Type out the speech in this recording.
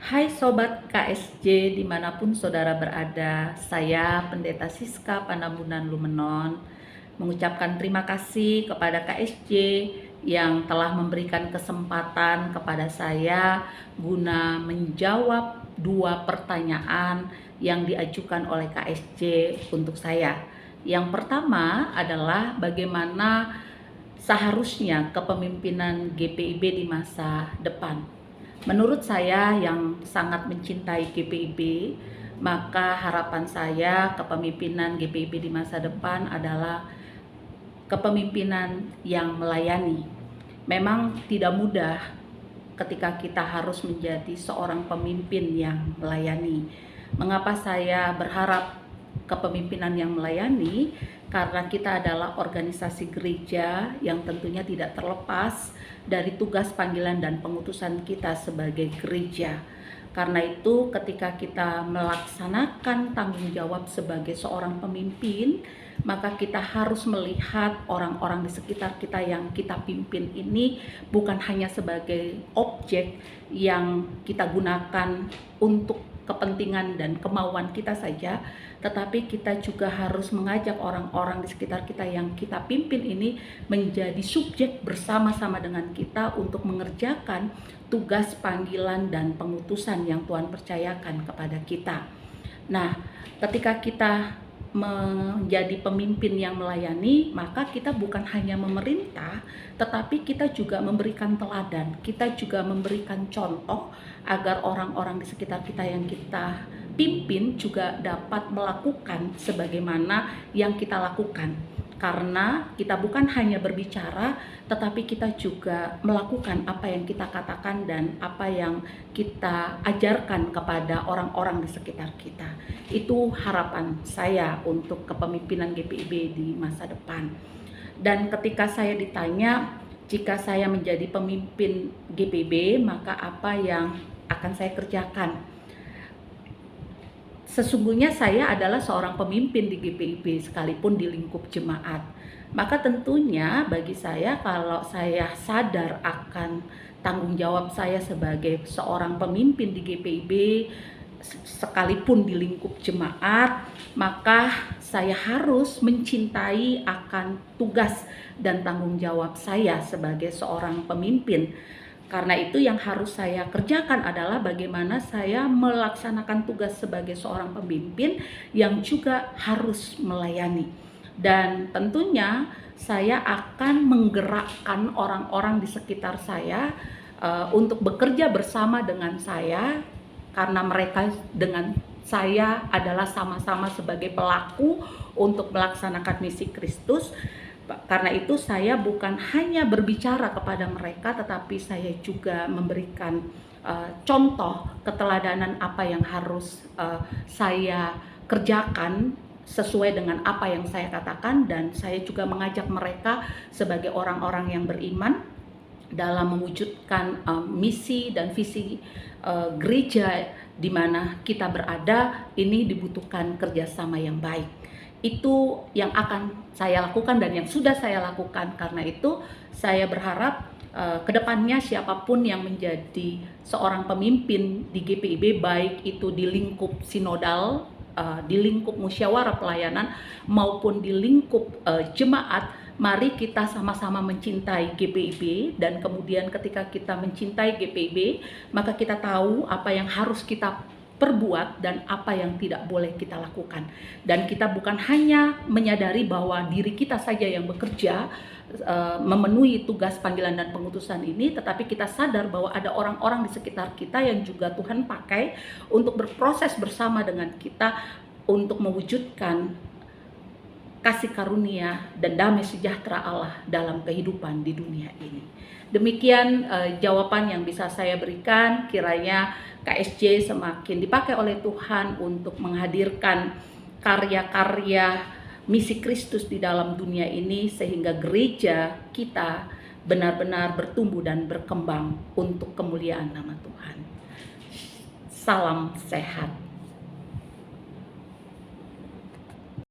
Hai Sobat KSJ dimanapun saudara berada, saya Pendeta Siska Panambunan Lumenon mengucapkan terima kasih kepada KSJ yang telah memberikan kesempatan kepada saya guna menjawab 2 pertanyaan yang diajukan oleh KSJ untuk saya. Yang pertama adalah bagaimana seharusnya kepemimpinan GPIB di masa depan. Menurut saya yang sangat mencintai GPIB, maka harapan saya kepemimpinan GPIB di masa depan adalah kepemimpinan yang melayani. Memang tidak mudah ketika kita harus menjadi seorang pemimpin yang melayani. Mengapa saya berharap kepemimpinan yang melayani? Karena kita adalah organisasi gereja yang tentunya tidak terlepas dari tugas panggilan dan pengutusan kita sebagai gereja. Karena itu ketika kita melaksanakan tanggung jawab sebagai seorang pemimpin, maka kita harus melihat orang-orang di sekitar kita yang kita pimpin ini bukan hanya sebagai objek yang kita gunakan untuk kepentingan dan kemauan kita saja, tetapi kita juga harus mengajak orang-orang di sekitar kita yang kita pimpin ini menjadi subjek bersama-sama dengan kita untuk mengerjakan tugas panggilan dan pengutusan yang Tuhan percayakan kepada kita. Nah, ketika kita menjadi pemimpin yang melayani, maka kita bukan hanya memerintah, tetapi kita juga memberikan teladan, kita juga memberikan contoh agar orang-orang di sekitar kita yang kita pimpin juga dapat melakukan sebagaimana yang kita lakukan. Karena kita bukan hanya berbicara, tetapi kita juga melakukan apa yang kita katakan dan apa yang kita ajarkan kepada orang-orang di sekitar kita. Itu harapan saya untuk kepemimpinan GPIB di masa depan. Dan ketika saya ditanya, jika saya menjadi pemimpin GPIB, maka apa yang akan saya kerjakan? Sesungguhnya saya adalah seorang pemimpin di GPIB sekalipun di lingkup jemaat. Maka tentunya bagi saya kalau saya sadar akan tanggung jawab saya sebagai seorang pemimpin di GPIB sekalipun di lingkup jemaat, maka saya harus mencintai akan tugas dan tanggung jawab saya sebagai seorang pemimpin. Karena itu yang harus saya kerjakan adalah bagaimana saya melaksanakan tugas sebagai seorang pemimpin yang juga harus melayani. Dan tentunya saya akan menggerakkan orang-orang di sekitar saya untuk bekerja bersama dengan saya, karena mereka dengan saya adalah sama-sama sebagai pelaku untuk melaksanakan misi Kristus. Karena itu saya bukan hanya berbicara kepada mereka, tetapi saya juga memberikan contoh keteladanan apa yang harus saya kerjakan sesuai dengan apa yang saya katakan, dan saya juga mengajak mereka sebagai orang-orang yang beriman dalam mewujudkan misi dan visi gereja di mana kita berada. Ini dibutuhkan kerjasama yang baik. Itu yang akan saya lakukan dan yang sudah saya lakukan. Karena itu saya berharap kedepannya siapapun yang menjadi seorang pemimpin di GPIB, baik itu di lingkup sinodal, di lingkup musyawarah pelayanan maupun di lingkup jemaat, mari kita sama-sama mencintai GPIB. Dan kemudian ketika kita mencintai GPIB, maka kita tahu apa yang harus kita perbuat dan apa yang tidak boleh kita lakukan. Dan kita bukan hanya menyadari bahwa diri kita saja yang bekerja memenuhi tugas panggilan dan pengutusan ini, tetapi kita sadar bahwa ada orang-orang di sekitar kita yang juga Tuhan pakai untuk berproses bersama dengan kita untuk mewujudkan kasih karunia dan damai sejahtera Allah dalam kehidupan di dunia ini. Demikian jawaban yang bisa saya berikan. Kiranya KSJ semakin dipakai oleh Tuhan untuk menghadirkan karya-karya misi Kristus di dalam dunia ini, sehingga gereja kita benar-benar bertumbuh dan berkembang untuk kemuliaan nama Tuhan. Salam sehat.